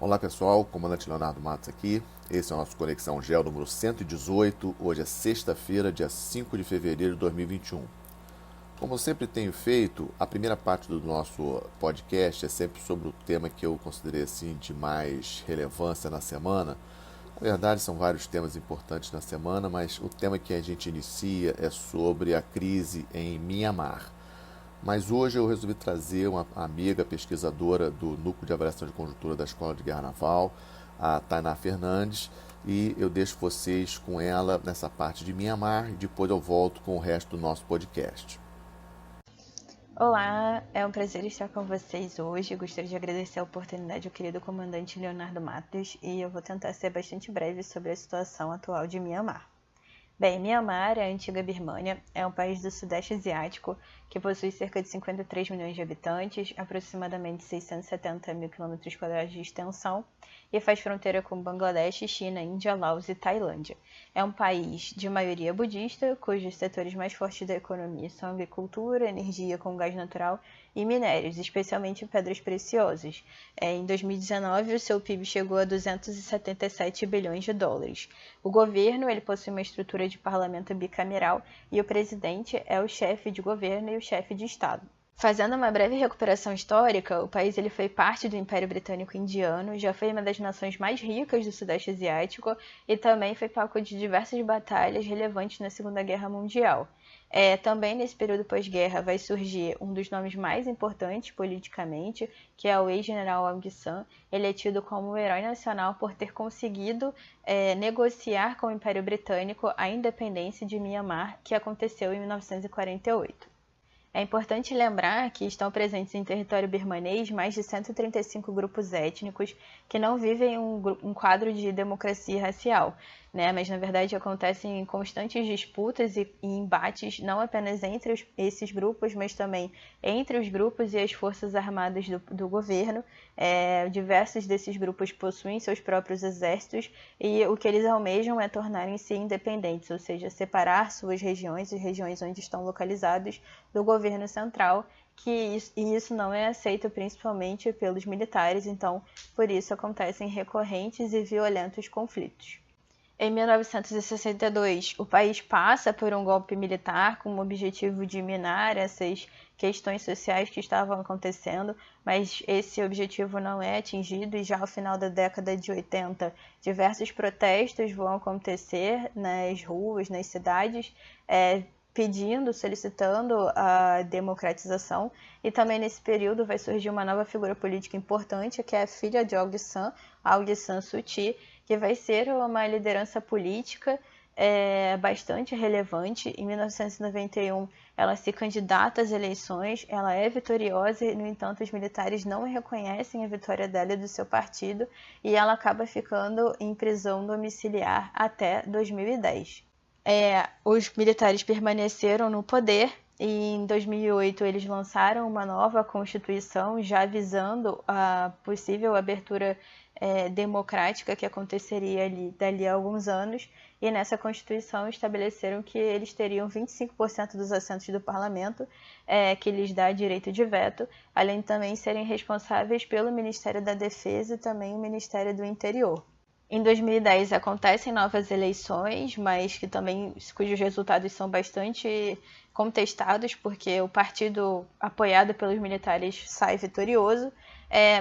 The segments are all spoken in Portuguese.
Olá pessoal, comandante Leonardo Matos aqui. Esse é o nosso Conexão Geo número 118. Hoje é sexta-feira, dia 5 de fevereiro de 2021. Como eu sempre tenho feito, a primeira parte do nosso podcast é sempre sobre o tema que eu considerei assim de mais relevância na semana. Na verdade, são vários temas importantes na semana, mas o tema que a gente inicia é sobre a crise em Mianmar. Mas hoje eu resolvi trazer uma amiga pesquisadora do Núcleo de Avaliação de Conjuntura da Escola de Guerra Naval, a Tainá Fernandes, e eu deixo vocês com ela nessa parte de Mianmar e depois eu volto com o resto do nosso podcast. Olá, é um prazer estar com vocês hoje. Gostaria de agradecer a oportunidade ao querido comandante Leonardo Matos e eu vou tentar ser bastante breve sobre a situação atual de Mianmar. Bem, Mianmar, a antiga Birmânia, é um país do Sudeste Asiático que possui cerca de 53 milhões de habitantes, aproximadamente 670 mil quilômetros quadrados de extensão, e faz fronteira com Bangladesh, China, Índia, Laos e Tailândia. É um país de maioria budista, cujos setores mais fortes da economia são agricultura, energia com gás natural e minérios, especialmente pedras preciosas. Em 2019, o seu PIB chegou a 277 bilhões de dólares. O governo ele possui uma estrutura de parlamento bicameral e o presidente é o chefe de governo e o chefe de Estado. Fazendo uma breve recuperação histórica, o país ele foi parte do Império Britânico Indiano, já foi uma das nações mais ricas do Sudeste Asiático e também foi palco de diversas batalhas relevantes na Segunda Guerra Mundial. Também nesse período pós-guerra vai surgir um dos nomes mais importantes politicamente, que é o ex-general Aung San. Ele é tido como um herói nacional por ter conseguido negociar com o Império Britânico a independência de Mianmar, que aconteceu em 1948. É importante lembrar que estão presentes em território birmanês mais de 135 grupos étnicos que não vivem um quadro de democracia racial, né? Mas na verdade acontecem constantes disputas e embates não apenas entre esses grupos, mas também entre os grupos e as forças armadas do governo. Diversos desses grupos possuem seus próprios exércitos e o que eles almejam é tornarem-se independentes, ou seja, separar suas regiões, as regiões onde estão localizados, do governo central, e isso não é aceito principalmente pelos militares, então por isso acontecem recorrentes e violentos conflitos. Em 1962, o país passa por um golpe militar com o objetivo de minar essas questões sociais que estavam acontecendo, mas esse objetivo não é atingido e já ao final da década de 80, diversos protestos vão acontecer nas ruas, nas cidades, solicitando a democratização, e também nesse período vai surgir uma nova figura política importante, que é a filha de Aung San Suu Kyi, que vai ser uma liderança política bastante relevante. Em 1991, ela se candidata às eleições, ela é vitoriosa, e, no entanto, os militares não reconhecem a vitória dela e do seu partido, e ela acaba ficando em prisão domiciliar até 2010. Os militares permaneceram no poder e em 2008 eles lançaram uma nova constituição já visando a possível abertura democrática que aconteceria dali a alguns anos, e nessa constituição estabeleceram que eles teriam 25% dos assentos do parlamento, que lhes dá direito de veto, além de também serem responsáveis pelo Ministério da Defesa e também o Ministério do Interior. Em 2010 acontecem novas eleições, mas cujos resultados são bastante contestados, porque o partido apoiado pelos militares sai vitorioso.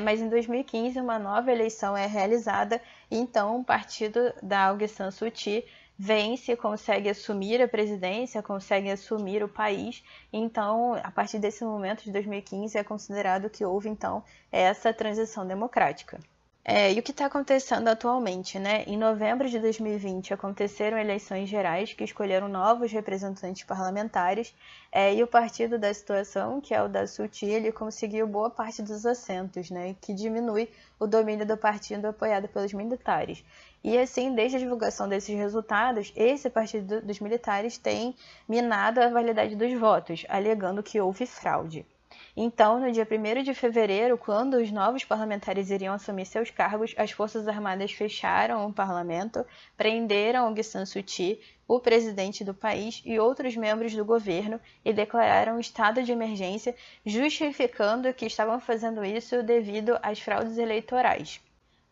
Mas em 2015 uma nova eleição é realizada e então o partido da Aung San Suu Kyi vence, consegue assumir a presidência, consegue assumir o país. Então, a partir desse momento de 2015 é considerado que houve então essa transição democrática. E o que está acontecendo atualmente, né? Em novembro de 2020 aconteceram eleições gerais que escolheram novos representantes parlamentares, e o partido da situação, que é o da Suu Kyi, ele conseguiu boa parte dos assentos, né? Que diminui o domínio do partido apoiado pelos militares. E assim, desde a divulgação desses resultados, esse partido dos militares tem minado a validade dos votos, alegando que houve fraude. Então, no dia 1º de fevereiro, quando os novos parlamentares iriam assumir seus cargos, as Forças Armadas fecharam o parlamento, prenderam Aung San Suu Kyi, o presidente do país e outros membros do governo e declararam estado de emergência, justificando que estavam fazendo isso devido às fraudes eleitorais.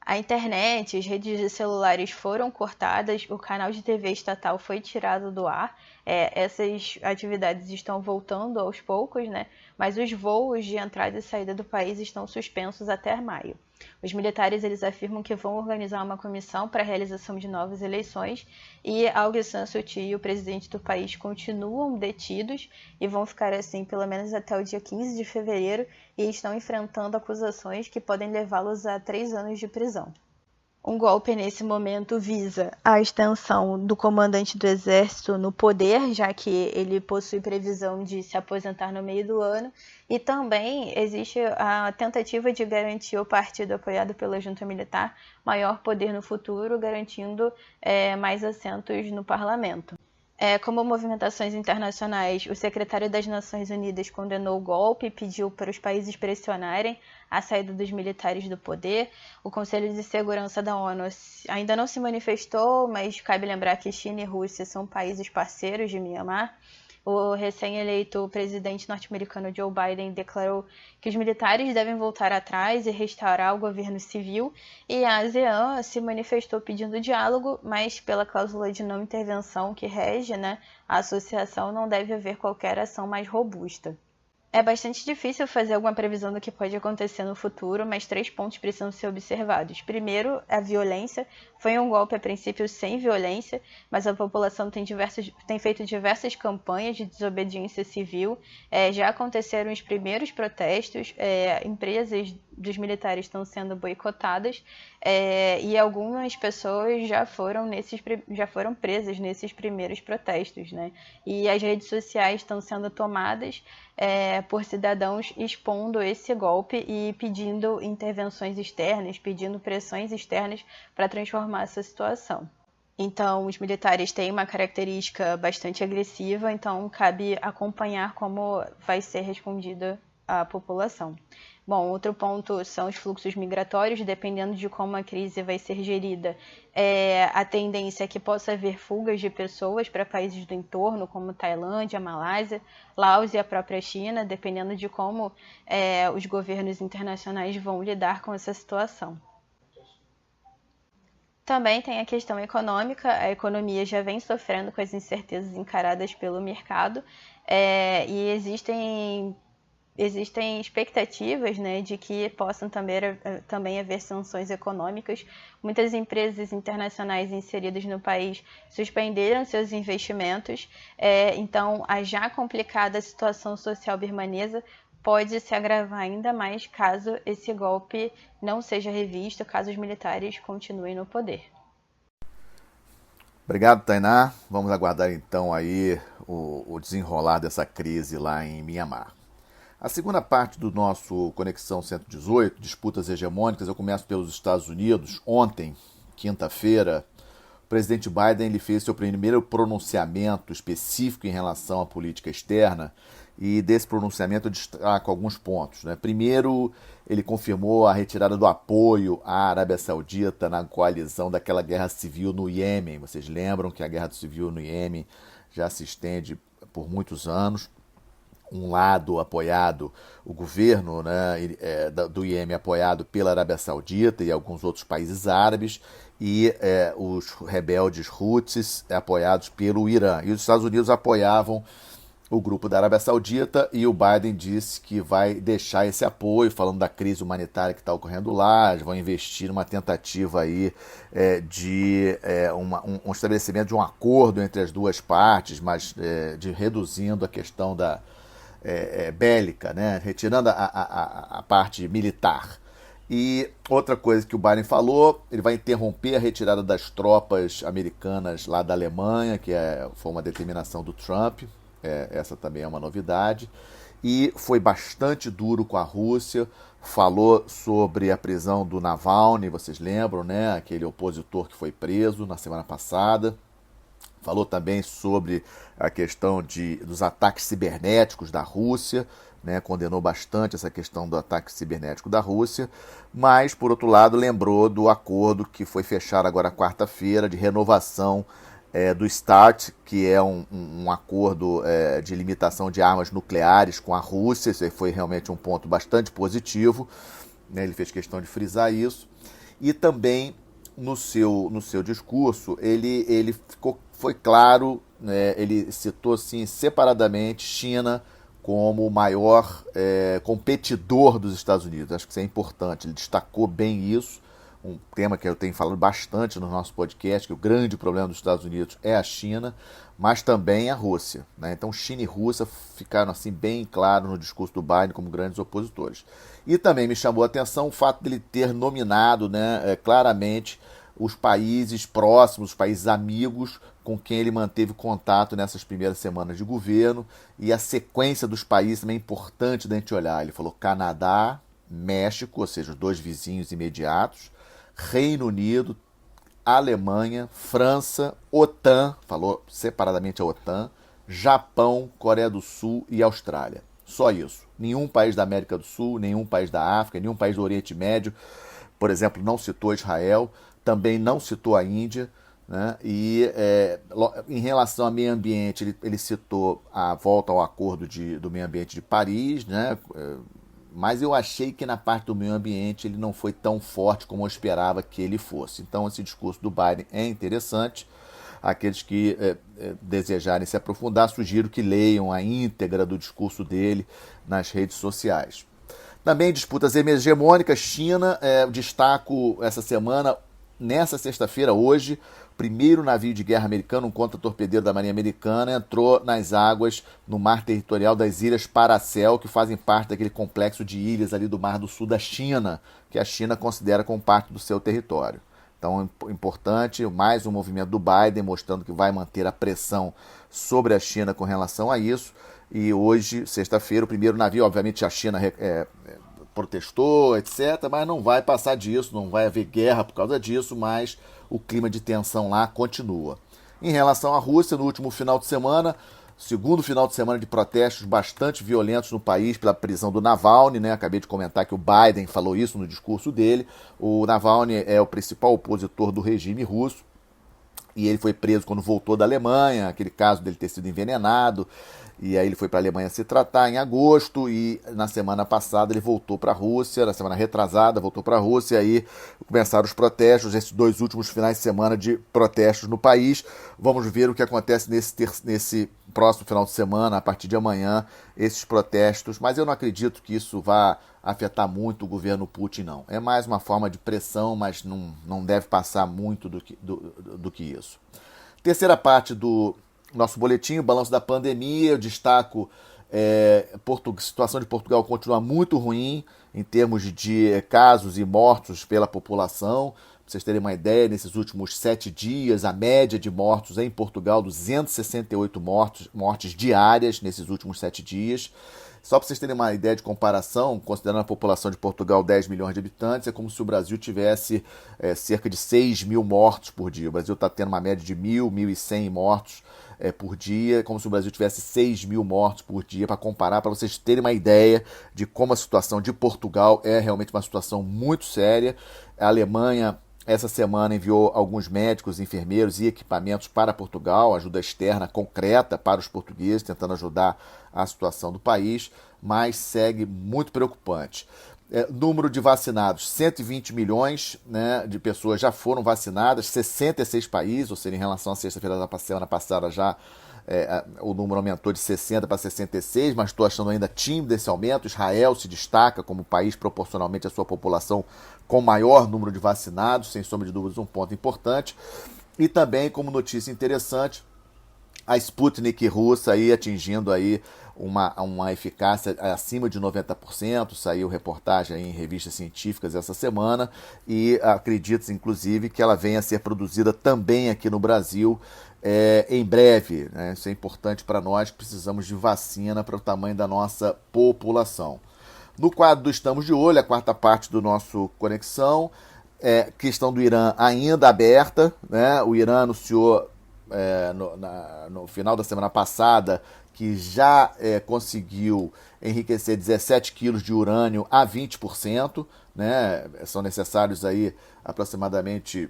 A internet, as redes de celulares foram cortadas, o canal de TV estatal foi tirado do ar. Essas atividades estão voltando aos poucos, né? Mas os voos de entrada e saída do país estão suspensos até maio. Os militares eles afirmam que vão organizar uma comissão para a realização de novas eleições e Aung San Suu Kyi e o presidente do país continuam detidos e vão ficar assim pelo menos até o dia 15 de fevereiro e estão enfrentando acusações que podem levá-los a 3 anos de prisão. Um golpe nesse momento visa a extensão do comandante do exército no poder, já que ele possui previsão de se aposentar no meio do ano, e também existe a tentativa de garantir ao partido apoiado pela junta militar maior poder no futuro, garantindo mais assentos no parlamento. Como movimentações internacionais, o secretário das Nações Unidas condenou o golpe e pediu para os países pressionarem a saída dos militares do poder. O Conselho de Segurança da ONU ainda não se manifestou, mas cabe lembrar que China e Rússia são países parceiros de Mianmar. O recém-eleito presidente norte-americano Joe Biden declarou que os militares devem voltar atrás e restaurar o governo civil, e a ASEAN se manifestou pedindo diálogo, mas pela cláusula de não intervenção que rege, a associação não deve haver qualquer ação mais robusta. É bastante difícil fazer alguma previsão do que pode acontecer no futuro, mas 3 pontos precisam ser observados. Primeiro, a violência. Foi um golpe a princípio sem violência, mas a população tem feito diversas campanhas de desobediência civil. Já aconteceram os primeiros protestos, empresas dos militares estão sendo boicotadas e algumas pessoas já foram presas nesses primeiros protestos, né? E as redes sociais estão sendo tomadas por cidadãos expondo esse golpe e pedindo intervenções externas, pedindo pressões externas para transformar essa situação. Então, os militares têm uma característica bastante agressiva, então cabe acompanhar como vai ser respondida a população. Bom, outro ponto são os fluxos migratórios, dependendo de como a crise vai ser gerida. A tendência é que possa haver fugas de pessoas para países do entorno, como Tailândia, Malásia, Laos e a própria China, dependendo de como os governos internacionais vão lidar com essa situação. Também tem a questão econômica, a economia já vem sofrendo com as incertezas encaradas pelo mercado e existem expectativas, de que possam também haver sanções econômicas. Muitas empresas internacionais inseridas no país suspenderam seus investimentos, então a já complicada situação social birmanesa pode se agravar ainda mais caso esse golpe não seja revisto, caso os militares continuem no poder. Obrigado, Tainá. Vamos aguardar então aí o desenrolar dessa crise lá em Mianmar. A segunda parte do nosso Conexão 118, disputas hegemônicas, eu começo pelos Estados Unidos. Ontem, quinta-feira, o presidente Biden ele fez seu primeiro pronunciamento específico em relação à política externa, e desse pronunciamento eu destaco alguns pontos. Primeiro, ele confirmou a retirada do apoio à Arábia Saudita na coalizão daquela guerra civil no Iêmen. Vocês lembram que a guerra civil no Iêmen já se estende por muitos anos. Um lado apoiado, o governo do Iêmen apoiado pela Arábia Saudita e alguns outros países árabes, e os rebeldes Houthis apoiados pelo Irã. E os Estados Unidos apoiavam o grupo da Arábia Saudita, e o Biden disse que vai deixar esse apoio, falando da crise humanitária que está ocorrendo lá. Eles vão investir numa tentativa aí, de um estabelecimento de um acordo entre as duas partes, mas de reduzindo a questão da bélica, retirando a parte militar. E outra coisa que o Biden falou, ele vai interromper a retirada das tropas americanas lá da Alemanha, que foi uma determinação do Trump. Essa também é uma novidade. E foi bastante duro com a Rússia, falou sobre a prisão do Navalny, vocês lembram, aquele opositor que foi preso na semana passada. Falou também sobre a questão dos ataques cibernéticos da Rússia, condenou bastante essa questão do ataque cibernético da Rússia, mas, por outro lado, lembrou do acordo que foi fechado agora quarta-feira de renovação do START, que é um acordo de limitação de armas nucleares com a Rússia. Isso aí foi realmente um ponto bastante positivo, ele fez questão de frisar isso. e também no seu discurso foi claro, né, ele citou assim, separadamente China como o maior competidor dos Estados Unidos. Acho que isso é importante, ele destacou bem isso, um tema que eu tenho falado bastante no nosso podcast, que o grande problema dos Estados Unidos é a China, mas também a Rússia, né? Então China e Rússia ficaram assim bem claros no discurso do Biden como grandes opositores. E também me chamou a atenção o fato dele ter nominado, né, claramente os países próximos, os países amigos com quem ele manteve contato nessas primeiras semanas de governo, e a sequência dos países também é importante da gente olhar. Ele falou Canadá, México, ou seja, os dois vizinhos imediatos, Reino Unido, Alemanha, França, OTAN, falou separadamente a OTAN, Japão, Coreia do Sul e Austrália. Só isso. Nenhum país da América do Sul, nenhum país da África, nenhum país do Oriente Médio, por exemplo, não citou Israel, também não citou a Índia, né? E em relação ao meio ambiente, ele citou a volta ao acordo do meio ambiente de Paris, né? Mas eu achei que na parte do meio ambiente ele não foi tão forte como eu esperava que ele fosse. Então esse discurso do Biden é interessante. Aqueles que desejarem se aprofundar, sugiro que leiam a íntegra do discurso dele nas redes sociais. Também disputas hegemônicas, China, destaco essa semana, nessa sexta-feira, hoje, o primeiro navio de guerra americano, um contra-torpedeiro da Marinha Americana, entrou nas águas no mar territorial das Ilhas Paracel, que fazem parte daquele complexo de ilhas ali do Mar do Sul da China, que a China considera como parte do seu território. Então, importante, mais um movimento do Biden mostrando que vai manter a pressão sobre a China com relação a isso. E hoje, sexta-feira, o primeiro navio, obviamente a China protestou, etc., mas não vai passar disso, não vai haver guerra por causa disso, mas o clima de tensão lá continua. Em relação à Rússia, no último final de semana, segundo final de semana de protestos bastante violentos no país pela prisão do Navalny, né? Acabei de comentar que o Biden falou isso no discurso dele. O Navalny é o principal opositor do regime russo e ele foi preso quando voltou da Alemanha, aquele caso dele ter sido envenenado. E aí ele foi para a Alemanha se tratar em agosto e na semana passada ele voltou para a Rússia, na semana retrasada voltou para a Rússia, e aí começaram os protestos, esses dois últimos finais de semana de protestos no país. Vamos ver o que acontece nesse próximo final de semana, a partir de amanhã, esses protestos, mas eu não acredito que isso vá afetar muito o governo Putin, não. É mais uma forma de pressão, mas não deve passar muito do que isso. Terceira parte do nosso boletim, o balanço da pandemia. Eu destaco a situação de Portugal continua muito ruim em termos de casos e mortos pela população. Para vocês terem uma ideia, nesses últimos 7 dias, a média de mortos em Portugal, 268 mortes diárias nesses últimos 7 dias. Só para vocês terem uma ideia de comparação, considerando a população de Portugal 10 milhões de habitantes, é como se o Brasil tivesse cerca de 6 mil mortos por dia. O Brasil está tendo uma média de 1.100 mortos por dia, como se o Brasil tivesse 6 mil mortos por dia, para comparar, para vocês terem uma ideia de como a situação de Portugal é realmente uma situação muito séria. A Alemanha, essa semana, enviou alguns médicos, enfermeiros e equipamentos para Portugal, ajuda externa concreta para os portugueses, tentando ajudar a situação do país, mas segue muito preocupante. Número de vacinados, 120 milhões, né, de pessoas já foram vacinadas, 66 países, ou seja, em relação à sexta-feira da semana passada já o número aumentou de 60 para 66, mas estou achando ainda tímido esse aumento. Israel se destaca como país proporcionalmente à sua população com maior número de vacinados, sem sombra de dúvidas um ponto importante. E também, como notícia interessante, a Sputnik russa aí atingindo aí uma eficácia acima de 90%, saiu reportagem aí em revistas científicas essa semana, e acredita-se, inclusive, que ela venha a ser produzida também aqui no Brasil em breve, né? Isso é importante para nós, que precisamos de vacina para o tamanho da nossa população. No quadro do Estamos de Olho, a quarta parte do nosso Conexão, questão do Irã ainda aberta, né? O Irã anunciou no final da semana passada que já conseguiu enriquecer 17 quilos de urânio a 20%, né? São necessários aí aproximadamente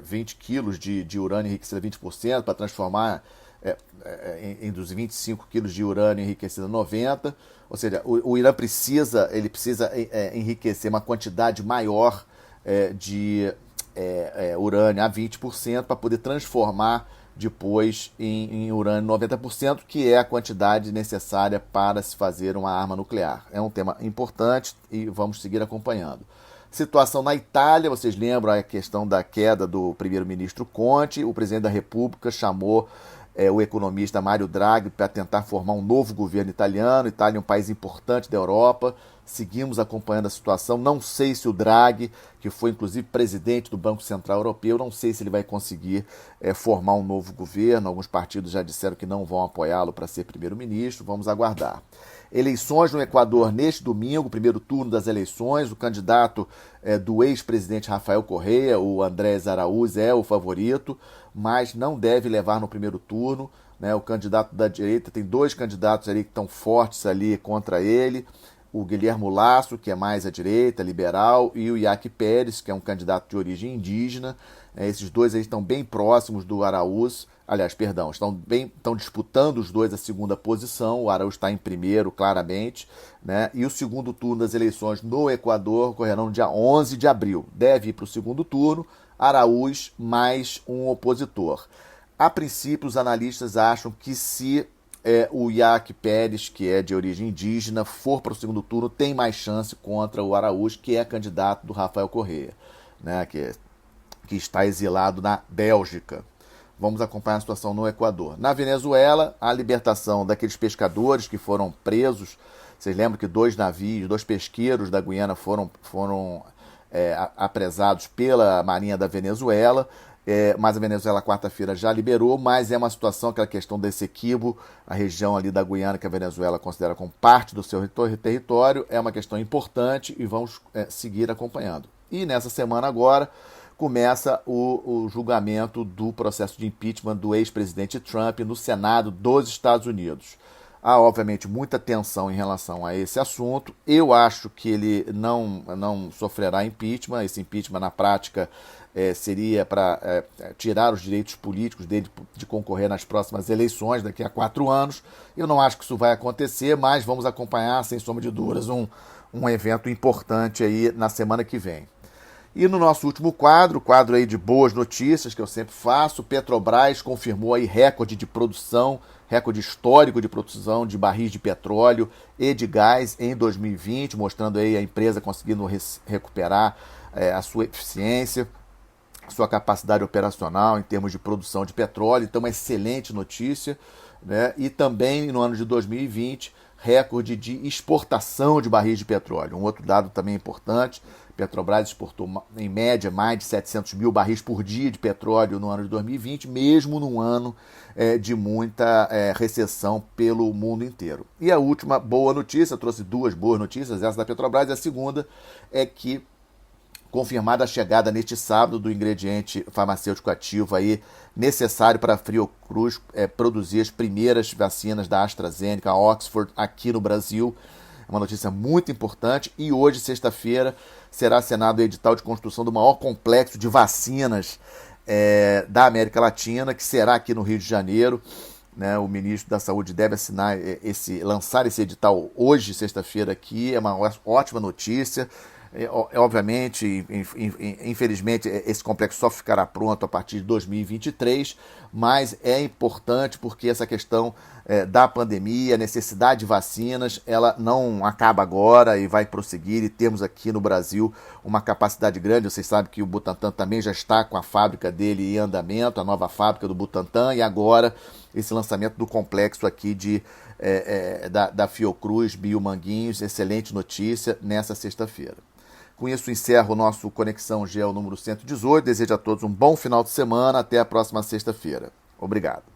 20 quilos de urânio enriquecido a 20% para transformar em dos 25 quilos de urânio enriquecido a 90%. Ou seja, o Irã precisa enriquecer uma quantidade maior de urânio a 20% para poder transformar depois em urânio 90%, que é a quantidade necessária para se fazer uma arma nuclear. É um tema importante e vamos seguir acompanhando. Situação na Itália, vocês lembram a questão da queda do primeiro-ministro Conte, o presidente da República chamou o economista Mário Draghi para tentar formar um novo governo italiano. Itália é um país importante da Europa, seguimos acompanhando a situação. Não sei se o Draghi, que foi inclusive presidente do Banco Central Europeu, não sei se ele vai conseguir formar um novo governo. Alguns partidos já disseram que não vão apoiá-lo para ser primeiro-ministro, vamos aguardar. Eleições no Equador neste domingo, primeiro turno das eleições. O candidato do ex-presidente Rafael Correa, o Andrés Araúz, é o favorito, mas não deve levar no primeiro turno, né? O candidato da direita, tem dois candidatos ali que estão fortes ali contra ele, o Guilherme Lasso, que é mais à direita, liberal, e o Iaque Pérez, que é um candidato de origem indígena. Esses dois aí estão bem próximos do Araúz, estão disputando os dois a segunda posição. O Araúz está em primeiro, claramente, né? E o segundo turno das eleições no Equador ocorrerá no dia 11 de abril. Deve ir para o segundo turno, Araúz mais um opositor. A princípio, os analistas acham que se o Iaque Pérez, que é de origem indígena, for para o segundo turno, tem mais chance contra o Araúz, que é candidato do Rafael Correa, né? Que está exilado na Bélgica. Vamos acompanhar a situação no Equador. Na Venezuela, a libertação daqueles pescadores que foram presos. Vocês lembram que dois pesqueiros da Guiana foram apresados pela Marinha da Venezuela, mas a Venezuela quarta-feira já liberou, mas é uma situação, aquela questão desse Essequibo, a região ali da Guiana que a Venezuela considera como parte do seu território, é uma questão importante e vamos seguir acompanhando. E nessa semana agora, começa o julgamento do processo de impeachment do ex-presidente Trump no Senado dos Estados Unidos. Há, obviamente, muita tensão em relação a esse assunto. Eu acho que ele não sofrerá impeachment. Esse impeachment, na prática, seria para tirar os direitos políticos dele de concorrer nas próximas eleições, daqui a 4 anos. Eu não acho que isso vai acontecer, mas vamos acompanhar, sem sombra de dúvidas, um evento importante aí na semana que vem. E no nosso último quadro aí de boas notícias, que eu sempre faço, Petrobras confirmou aí recorde de produção, recorde histórico de produção de barris de petróleo e de gás em 2020, mostrando aí a empresa conseguindo recuperar a sua eficiência, sua capacidade operacional em termos de produção de petróleo. Então, uma excelente notícia, né? E também no ano de 2020, recorde de exportação de barris de petróleo. Um outro dado também importante, Petrobras exportou em média mais de 700 mil barris por dia de petróleo no ano de 2020, mesmo num ano de muita recessão pelo mundo inteiro. E a última boa notícia, eu trouxe duas boas notícias, essa da Petrobras, e a segunda é que confirmada a chegada neste sábado do ingrediente farmacêutico ativo aí necessário para a Fiocruz produzir as primeiras vacinas da AstraZeneca, a Oxford, aqui no Brasil. É uma notícia muito importante. E hoje, sexta-feira, será assinado o edital de construção do maior complexo de vacinas da América Latina, que será aqui no Rio de Janeiro. Né? O ministro da Saúde deve lançar esse edital hoje, sexta-feira, aqui. É uma ótima notícia. Obviamente, infelizmente, esse complexo só ficará pronto a partir de 2023, mas é importante porque essa questão da pandemia, a necessidade de vacinas, ela não acaba agora e vai prosseguir, e temos aqui no Brasil uma capacidade grande. Vocês sabem que o Butantan também já está com a fábrica dele em andamento, a nova fábrica do Butantan, e agora esse lançamento do complexo aqui da Fiocruz Biomanguinhos. Excelente notícia nessa sexta-feira. Com isso, encerro o nosso Conexão Geo número 118. Desejo a todos um bom final de semana. Até a próxima sexta-feira. Obrigado.